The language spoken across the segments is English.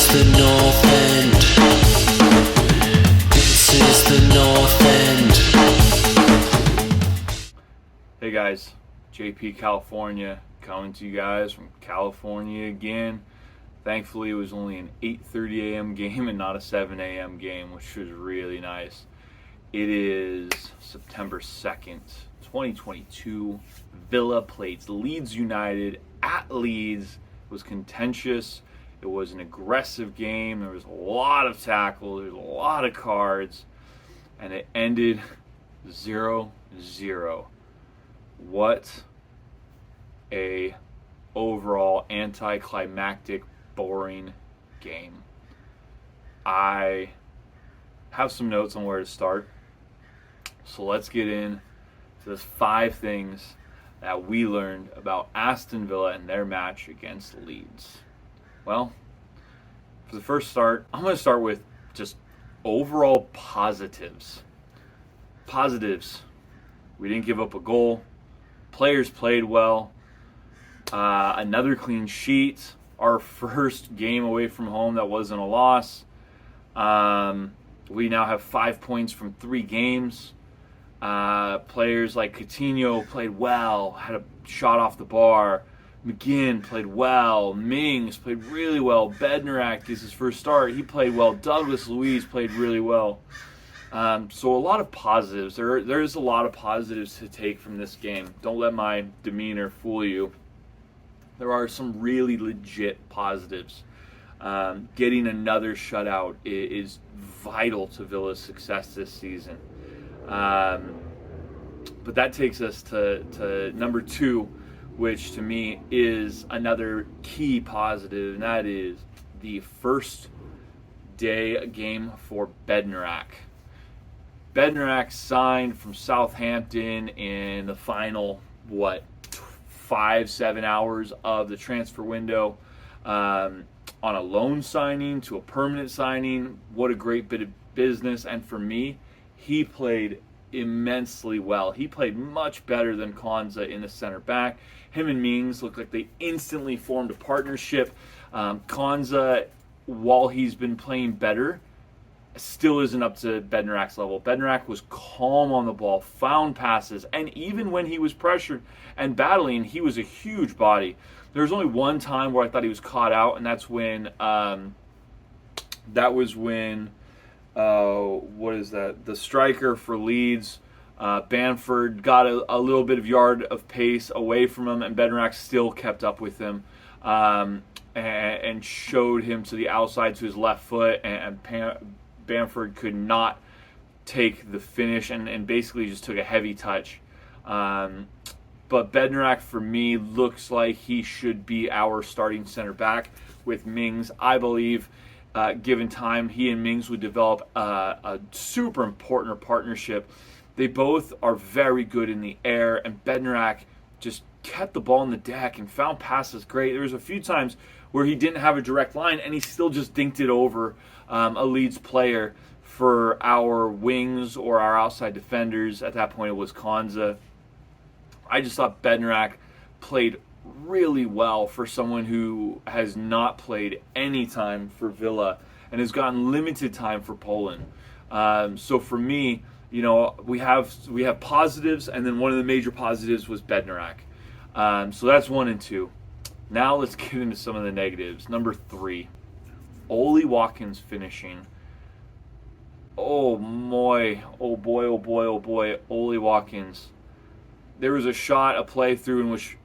is the North End. This is the North End. Hey guys, JP California coming to you guys from California again. Thankfully it was only an 8:30 a.m. game and not a 7 a.m. game, which was really nice. It is September 2nd, 2022. Villa plays Leeds United at Leeds. It was contentious. It was an aggressive game. There was a lot of tackles. There was a lot of cards. And it ended 0-0. What a overall anticlimactic, boring game. I have some notes on where to start. So let's get in to the 5 things that we learned about Aston Villa and their match against Leeds. Well, for the first start, I'm going to start with just overall positives. Positives. We didn't give up a goal. Players played well. Another clean sheet. Our first game away from home that wasn't a loss. We now have 5 points from 3 games. Players like Coutinho played well, had a shot off the bar. McGinn played well. Mings played really well. Bednarak is his first start. He played well. Douglas Luiz played really well. So a lot of positives. There's a lot of positives to take from this game. Don't let my demeanor fool you. There are some really legit positives. Getting another shutout is vital to Villa's success this season. But that takes us to number 2, which to me is another key positive, and that is the first day game for Bednarak. Bednarak signed from Southampton in the final, 5-7 hours of the transfer window, on a loan signing to a permanent signing. What a great bit of business. And for me, he played immensely well. He played much better than Konza in the center back. Him and Mings looked like they instantly formed a partnership. Konza, while he's been playing better, still isn't up to Bednarak's level. Bednarak was calm on the ball, found passes, and even when he was pressured and battling, he was a huge body. There was only one time where I thought he was caught out, and that's when the striker for Leeds, Bamford, got a little bit of yard of pace away from him, and Bednarak still kept up with him, and showed him to the outside to his left foot, and Bamford could not take the finish and basically just took a heavy touch. But Bednarak, for me, looks like he should be our starting center back with Mings. I believe, given time, he and Mings would develop a super important partnership. They both are very good in the air, and Bednarak just kept the ball in the deck and found passes great. There was a few times where he didn't have a direct line, and he still just dinked it over a Leeds player for our wings or our outside defenders. At that point, it was Konza. I just thought Bednarak played really well for someone who has not played any time for Villa and has gotten limited time for Poland. So for me, we have positives, and then one of the major positives was Bednarak. So that's 1 and 2. Now let's get into some of the negatives. Number 3, Oli Watkins finishing. Oh boy, Oli Watkins. There was a shot, a play through in which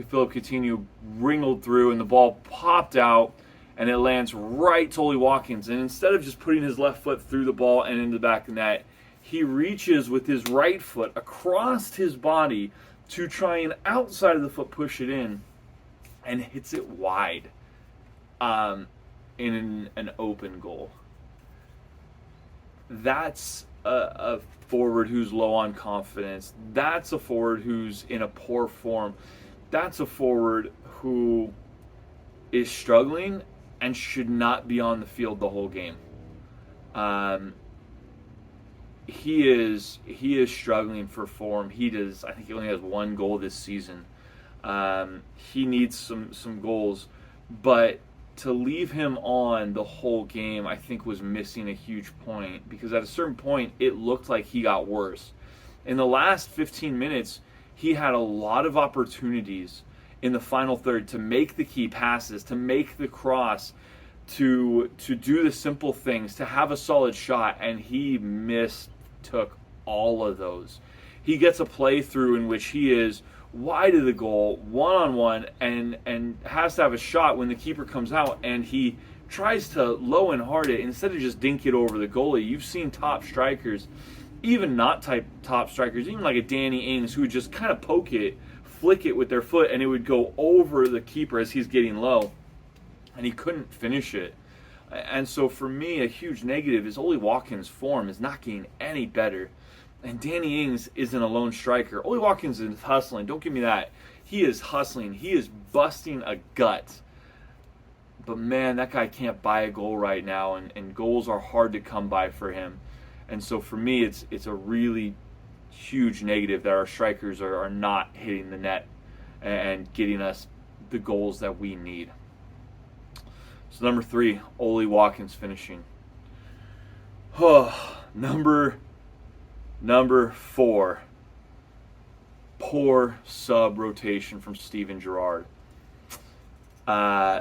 Philip Coutinho wrinkled through, and the ball popped out, and it lands right to Oli Watkins. And instead of just putting his left foot through the ball and into the back of the net, he reaches with his right foot across his body to try and outside of the foot push it in, and hits it wide in an open goal. That's a forward who's low on confidence. That's a forward who's in a poor form. That's a forward who is struggling and should not be on the field the whole game. He is struggling for form. I think he only has 1 goal this season. He needs some goals, but to leave him on the whole game, I think, was missing a huge point, because at a certain point, it looked like he got worse. In the last 15 minutes, he had a lot of opportunities in the final third to make the key passes, to make the cross, to do the simple things, to have a solid shot, and he mistook all of those. He gets a play through in which he is wide of the goal, one-on-one, and has to have a shot when the keeper comes out, and he tries to low and hard it instead of just dink it over the goalie. You've seen top strikers, even not top strikers, even like a Danny Ings, who would just kind of poke it, flick it with their foot, and it would go over the keeper as he's getting low, and he couldn't finish it. And so for me, a huge negative is Ollie Watkins' form is not getting any better. And Danny Ings isn't a lone striker. Ollie Watkins is hustling. Don't give me that. He is hustling. He is busting a gut. But man, that guy can't buy a goal right now, and goals are hard to come by for him. And so for me, it's a really huge negative that our strikers are not hitting the net and getting us the goals that we need. So number 3, Ollie Watkins finishing. Number 4, poor sub rotation from Steven Gerrard.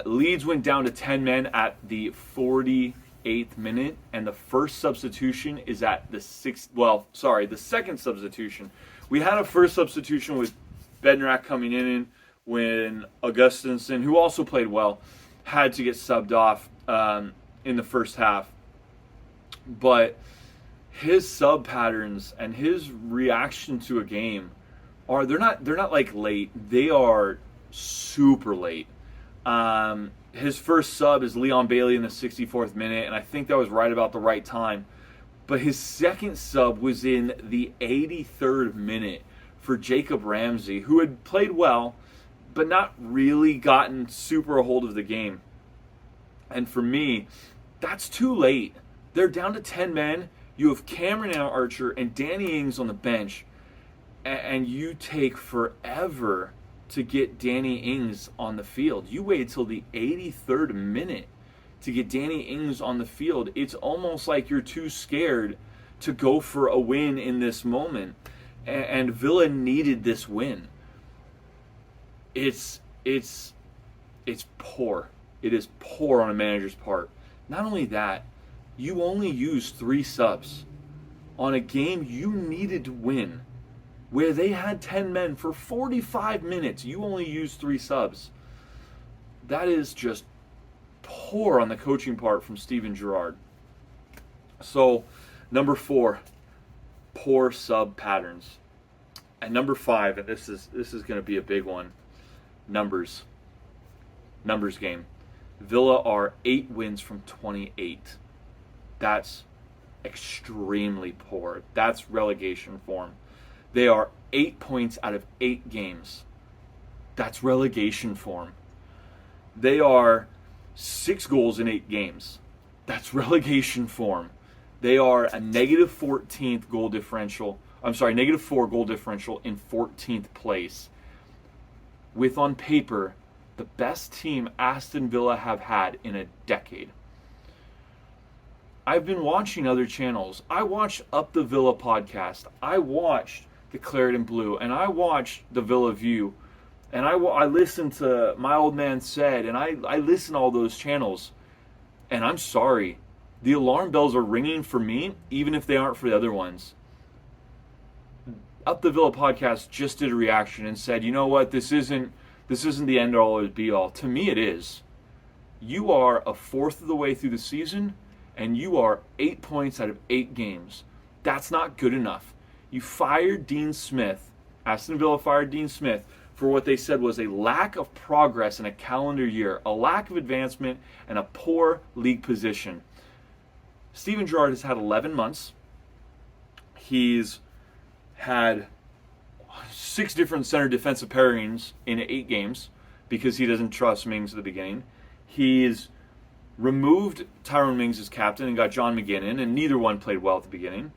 Leeds went down to 10 men at the 48th minute, and the first substitution is at the second substitution. We had a first substitution with Bednarak coming in when Augustinsson, who also played well, had to get subbed off in the first half. But his sub patterns and his reaction to a game they're not like late. They are super late. His first sub is Leon Bailey in the 64th minute, and I think that was right about the right time. But his second sub was in the 83rd minute for Jacob Ramsey, who had played well, but not really gotten super a hold of the game. And for me, that's too late. They're down to 10 men. You have Cameron Archer and Danny Ings on the bench, and you take forever to get Danny Ings on the field. You wait till the 83rd minute to get Danny Ings on the field. It's almost like you're too scared to go for a win in this moment. And Villa needed this win. It's poor. It is poor on a manager's part. Not only that, you only used 3 subs on a game you needed to win, where they had 10 men for 45 minutes. You only used 3 subs. That is just poor on the coaching part from Steven Gerrard. So, number 4, poor sub patterns. And number 5, and this is going to be a big one, numbers game. Villa are 8 wins from 28. That's extremely poor. That's relegation form. They are 8 points out of 8 games. That's relegation form. They are 6 goals in 8 games. That's relegation form. They are a negative 14th goal differential. Negative 4 goal differential in 14th place. With, on paper, the best team Aston Villa have had in a decade. I've been watching other channels. I watched Up the Villa podcast. I watched the Claret and Blue, and I watched the Villa View, and I listened to My Old Man Said, and I listen to all those channels, and I'm sorry, the alarm bells are ringing for me, even if they aren't for the other ones. Up the Villa podcast just did a reaction and said, you know what, this isn't the end all or be all. To me, it is. You are a fourth of the way through the season, and you are 8 points out of 8 games. That's not good enough. You fired Dean Smith. Aston Villa fired Dean Smith for what they said was a lack of progress in a calendar year, a lack of advancement, and a poor league position. Steven Gerrard has had 11 months. He's had 6 different center defensive pairings in 8 games because he doesn't trust Mings at the beginning. He's removed Tyrone Mings as captain and got John McGinn in, and neither one played well at the beginning.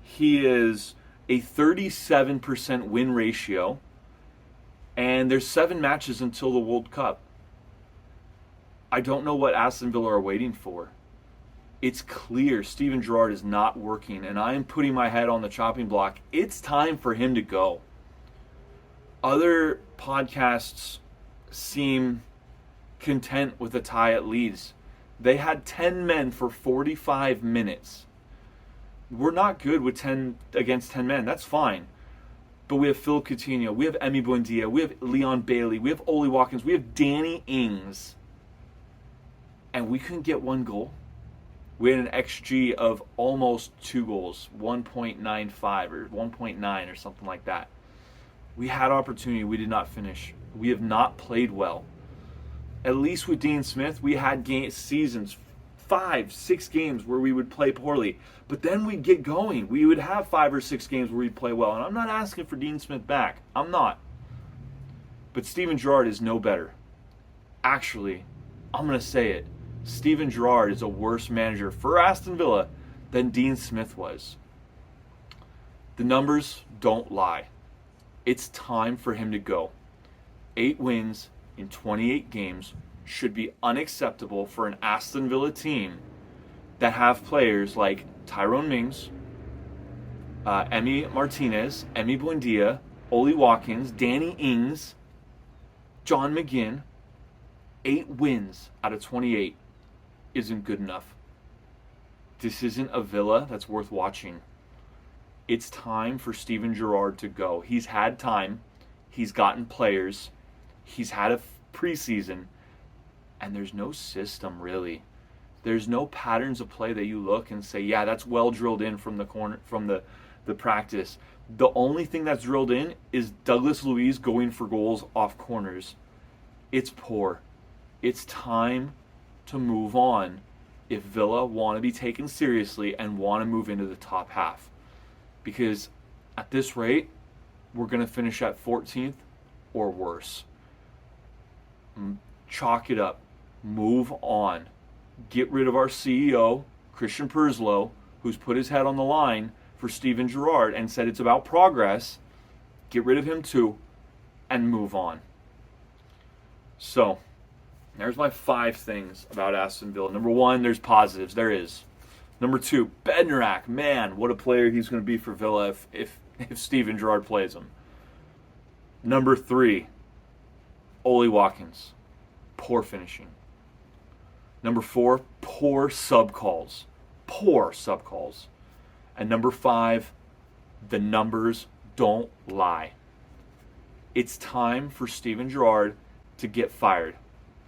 He is a 37% win ratio, and there's 7 matches until the World Cup. I don't know what Aston Villa are waiting for. It's clear Steven Gerrard is not working, and I am putting my head on the chopping block. It's time for him to go. Other podcasts seem content with a tie at Leeds. They had 10 men for 45 minutes. We're not good with 10 against 10 men. That's fine. But we have Phil Coutinho, we have Emi Buendia, we have Leon Bailey, we have Oli Watkins, we have Danny Ings. And we couldn't get one goal. We had an XG of almost 2 goals, 1.95 or 1.9 or something like that. We had opportunity, we did not finish. We have not played well. At least with Dean Smith, we had seasons, 5-6 games where we would play poorly. But then we'd get going. We would have 5 or 6 games where we'd play well. And I'm not asking for Dean Smith back. I'm not. But Steven Gerrard is no better. Actually, I'm going to say it. Steven Gerrard is a worse manager for Aston Villa than Dean Smith was. The numbers don't lie. It's time for him to go. 8 wins in 28 games should be unacceptable for an Aston Villa team that have players like Tyrone Mings, Emi Martinez, Emi Buendia, Oli Watkins, Danny Ings, John McGinn. 8 wins out of 28 isn't good enough. This isn't a Villa that's worth watching. It's time for Steven Gerrard to go. He's had time. He's gotten players. He's had a preseason. And there's no system, really. There's no patterns of play that you look and say, yeah, that's well drilled in from the corner, from the practice. The only thing that's drilled in is Douglas Luiz going for goals off corners. It's poor. It's time to move on if Villa want to be taken seriously and want to move into the top half. Because at this rate, we're going to finish at 14th or worse. Chalk it up. Move on. Get rid of our CEO, Christian Purslow, who's put his head on the line for Steven Gerrard and said it's about progress. Get rid of him too and move on. So, there's my 5 things about Aston Villa. Number 1, there's positives. There is. Number 2, Bednarak. Man, what a player he's going to be for Villa if Steven Gerrard plays him. Number 3, Oli Watkins. Poor finishing. Number 4, poor sub calls. Poor sub calls. And number 5, the numbers don't lie. It's time for Steven Gerrard to get fired,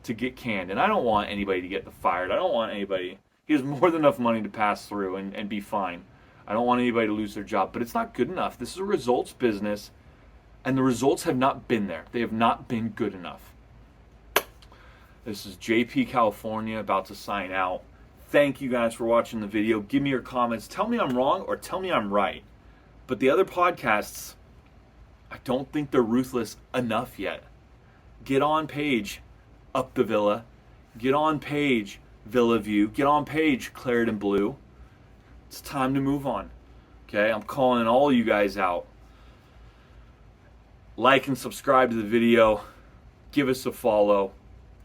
to get canned. And I don't want anybody to get fired. I don't want anybody. He has more than enough money to pass through and be fine. I don't want anybody to lose their job. But it's not good enough. This is a results business. And the results have not been there. They have not been good enough. This is JP California about to sign out. Thank you guys for watching the video. Give me your comments. Tell me I'm wrong or tell me I'm right. But the other podcasts, I don't think they're ruthless enough yet. Get on page Up the Villa. Get on page Villa View. Get on page Claret and Blue. It's time to move on. Okay, I'm calling all you guys out. Like and subscribe to the video. Give us a follow.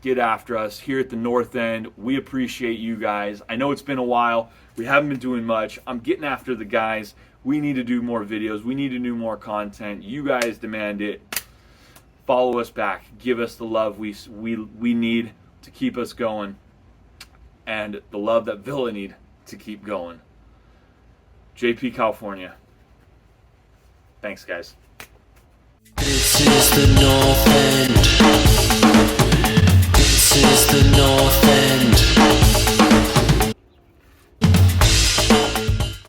Get after us here at the North End. We appreciate you guys. I know it's been a while. We haven't been doing much. I'm getting after the guys. We need to do more videos. We need to do more content. You guys demand it. Follow us back. Give us the love we need to keep us going. And the love that Villa need to keep going. JP California. Thanks, guys. This is the North End.